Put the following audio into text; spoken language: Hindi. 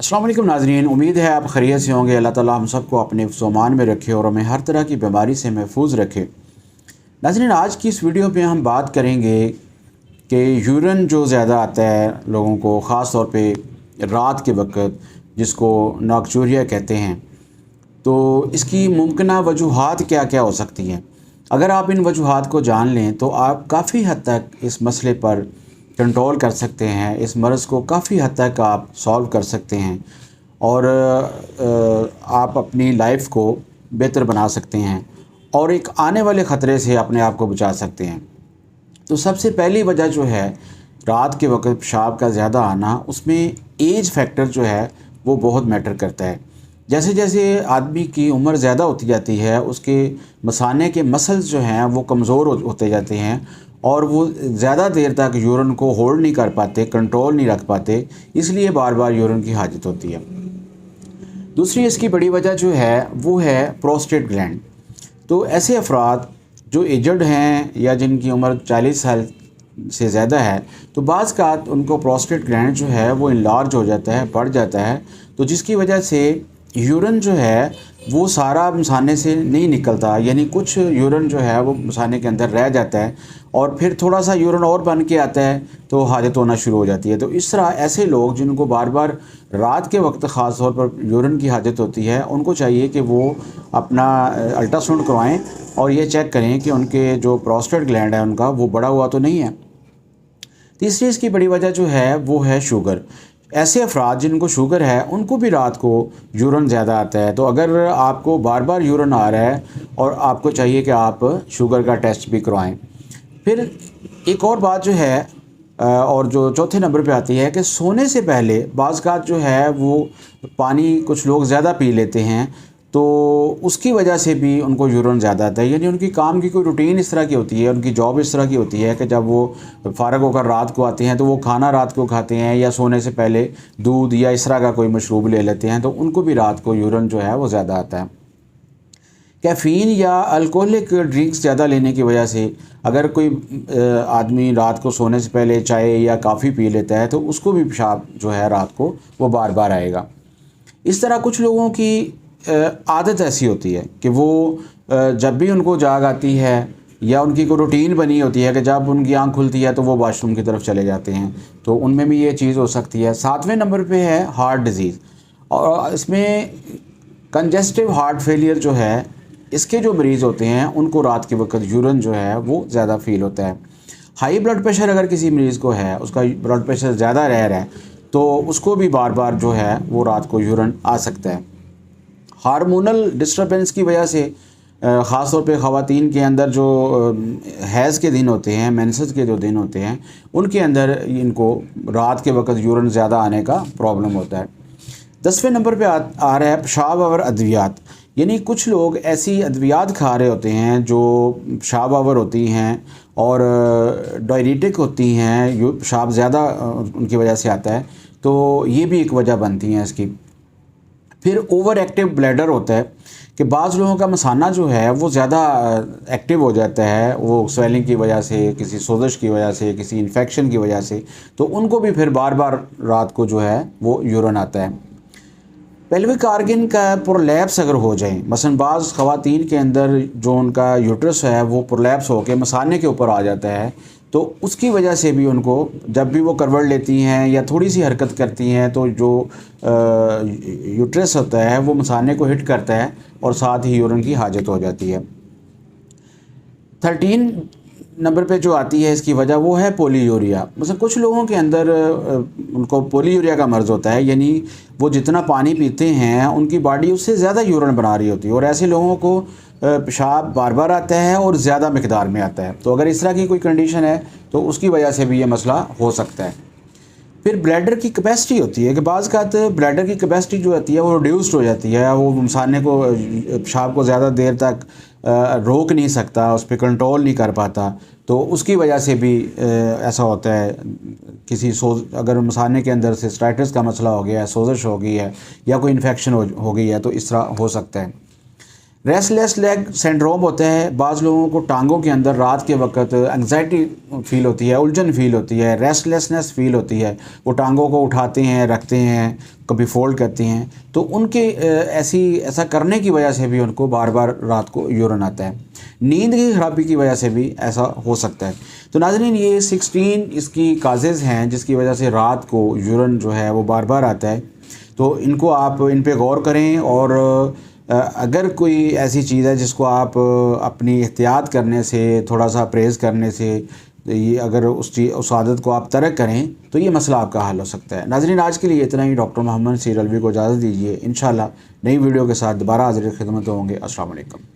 अस्सलाम वालेकुम नाज़रीन, उम्मीद है आप खैरियत से होंगे। अल्लाह ताला हम सबको अपने फ़ुज़-ओ-मान में रखे और हमें हर तरह की बीमारी से महफूज रखे। नाज़रीन, आज की इस वीडियो पे हम बात करेंगे कि यूरिन जो ज़्यादा आता है लोगों को, ख़ास तौर पे रात के वक्त, जिसको नॉक्चूरिया कहते हैं, तो इसकी मुमकिना वजूहात क्या क्या हो सकती हैं। अगर आप इन वजूहात को जान लें तो आप काफ़ी हद तक इस मसले पर कंट्रोल कर सकते हैं, इस मर्ज़ को काफ़ी हद तक आप सॉल्व कर सकते हैं और आप अपनी लाइफ को बेहतर बना सकते हैं और एक आने वाले ख़तरे से अपने आप को बचा सकते हैं। तो सबसे पहली वजह जो है रात के वक्त पेशाब का ज़्यादा आना, उसमें एज फैक्टर जो है वो बहुत मैटर करता है। जैसे जैसे आदमी की उम्र ज़्यादा होती जाती है, उसके मसाने के मसल्स जो हैं वो कमज़ोर होते जाते हैं और वो ज़्यादा देर तक यूरिन को होल्ड नहीं कर पाते, कंट्रोल नहीं रख पाते, इसलिए बार बार यूरिन की हाजत होती है। दूसरी इसकी बड़ी वजह जो है वो है प्रोस्टेट ग्लैंड। तो ऐसे अफराद जो एजड हैं या जिनकी उम्र 40 साल से ज़्यादा है, तो बाज़ का उनको प्रोस्टेट ग्लैंड जो है वो इनलार्ज हो जाता है, बढ़ जाता है, तो जिसकी वजह से यूरिन जो है वो सारा मसाने से नहीं निकलता, यानी कुछ यूरिन जो है वो मसाने के अंदर रह जाता है और फिर थोड़ा सा यूरिन और बन के आता है तो हाजत होना शुरू हो जाती है। तो इस तरह ऐसे लोग जिनको बार बार रात के वक्त ख़ास तौर पर यूरिन की हाजत होती है, उनको चाहिए कि वो अपना अल्ट्रासाउंड करवाएं और ये चेक करें कि उनके जो प्रोस्टेट ग्लैंड है उनका वो बड़ा हुआ तो नहीं है। तीसरी इसकी बड़ी वजह जो है वो है शुगर। ऐसे अफराद जिनको शुगर है उनको भी रात को यूरिन ज़्यादा आता है। तो अगर आपको बार बार यूरिन आ रहा है और आपको चाहिए कि आप शुगर का टेस्ट भी करवाएं। फिर एक और बात जो है और जो चौथे नंबर पे आती है कि सोने से पहले बाज़ का जो है वो पानी कुछ लोग ज़्यादा पी लेते हैं, तो उसकी वजह से भी उनको यूरिन ज़्यादा आता है। यानी उनकी काम की कोई रूटीन इस तरह की होती है, उनकी जॉब इस तरह की होती है कि जब वो फ़ारग होकर रात को आते हैं तो वो खाना रात को खाते हैं या सोने से पहले दूध या इस तरह का कोई मशरूब ले लेते हैं, तो उनको भी रात को यूरिन जो है वो ज़्यादा आता है। कैफ़ीन या अल्कोहलिक ड्रिंक्स ज़्यादा लेने की वजह से अगर कोई आदमी रात को सोने से पहले चाय या कॉफ़ी पी लेता है तो उसको भी पेशाब जो है रात को वो बार बार आएगा। इस तरह कुछ लोगों की आदत ऐसी होती है कि वो जब भी उनको जाग आती है या उनकी कोई रूटीन बनी होती है कि जब उनकी आँख खुलती है तो वो वाशरूम की तरफ चले जाते हैं, तो उनमें भी ये चीज़ हो सकती है। 7वें नंबर पे है हार्ट डिज़ीज़ और इसमें कंजेस्टिव हार्ट फेलियर जो है, इसके जो मरीज़ होते हैं उनको रात के वक्त यूरिन जो है वो ज़्यादा फील होता है। हाई ब्लड प्रेशर अगर किसी मरीज़ को है, उसका ब्लड प्रेशर ज़्यादा रह रहा है, तो उसको भी बार बार जो है वो रात को यूरिन आ सकता है। हार्मोनल डिस्टर्बेंस की वजह से ख़ास तौर पे ख़वातीन के अंदर जो हैज़ के दिन होते हैं, मेंसेस के जो दिन होते हैं, उनके अंदर इनको रात के वक्त यूरिन ज़्यादा आने का प्रॉब्लम होता है। 10वें नंबर पे आ रहा है पेशाब आवर अद्वियात। यानी कुछ लोग ऐसी अद्वियात खा रहे होते हैं जो पेशाब आवर होती हैं और डायरिटिक होती हैं, पेशाब ज़्यादा उनकी वजह से आता है, तो ये भी एक वजह बनती हैं इसकी। फिर ओवर एक्टिव ब्लैडर होता है कि बाज़ लोगों का मसाना जो है वो ज़्यादा एक्टिव हो जाता है, वो स्वेलिंग की वजह से, किसी सोजिश की वजह से, किसी इन्फेक्शन की वजह से, तो उनको भी फिर बार बार रात को जो है वो यूरिन आता है। पेल्विक आर्गन का प्रोलैप्स अगर हो जाए, मसलन बाज़ ख़वातीन के अंदर जो उनका यूट्रस है वो प्रोलैप्स होकर मसाने के ऊपर आ जाता है, तो उसकी वजह से भी उनको जब भी वो करवट लेती हैं या थोड़ी सी हरकत करती हैं तो जो यूट्रस होता है वो मसाने को हिट करता है और साथ ही यूरिन की हाजत हो जाती है। 13 नंबर पे जो आती है इसकी वजह वो है पोलीयूरिया। मतलब कुछ लोगों के अंदर उनको पोलीयूरिया का मर्ज़ होता है, यानी वो जितना पानी पीते हैं उनकी बॉडी उससे ज़्यादा यूरिन बना रही होती है और ऐसे लोगों को पेशाब बार बार आता है और ज़्यादा मिकदार में आता है। तो अगर इस तरह की कोई कंडीशन है तो उसकी वजह से भी ये मसला हो सकता है। फिर ब्लैडर की कैपेसिटी होती है कि बाज़ का ब्लैडर की कैपेसिटी जो होती है वो रिड्यूस्ड हो जाती है, वो मसाने को पेशाब को ज़्यादा देर तक रोक नहीं सकता, उस पर कंट्रोल नहीं कर पाता, तो उसकी वजह से भी ऐसा होता है। किसी अगर मसाने के अंदर सिस्टाइटिस का मसला हो गया है, सोजिश हो गई है या कोई इन्फेक्शन हो गई है, तो इस तरह हो सकता है। रेस्टलेस लेग सिंड्रोम होता है, बाज़ लोगों को टांगों के अंदर रात के वक्त एंग्जाइटी फ़ील होती है, उलझन फ़ील होती है, रेस्टलेसनेस फ़ील होती है। वो टांगों को उठाते हैं, रखते हैं, कभी फोल्ड करते हैं, तो उनके ऐसा करने की वजह से भी उनको बार बार रात को यूरिन आता है। नींद की ख़राबी की वजह से भी ऐसा हो सकता है। तो नाज़रीन, ये 16 इसकी काजेज़ हैं जिसकी वजह से रात को यूरिन जो है वो बार बार आता है। तो इनको आप इन पे गौर करें, और अगर कोई ऐसी चीज़ है जिसको आप अपनी एहतियात करने से, थोड़ा सा परहेज़ करने से, ये अगर उस आदत को आप तर्क करें तो ये मसला आपका हल हो सकता है। नाज़रीन, आज के लिए इतना ही। डॉक्टर मोहम्मद नसीर अलवी को इजाज़त दीजिए। इंशाअल्लाह नई वीडियो के साथ दोबारा हाज़िर खिदमत होंगे। अस्सलाम वालेकुम।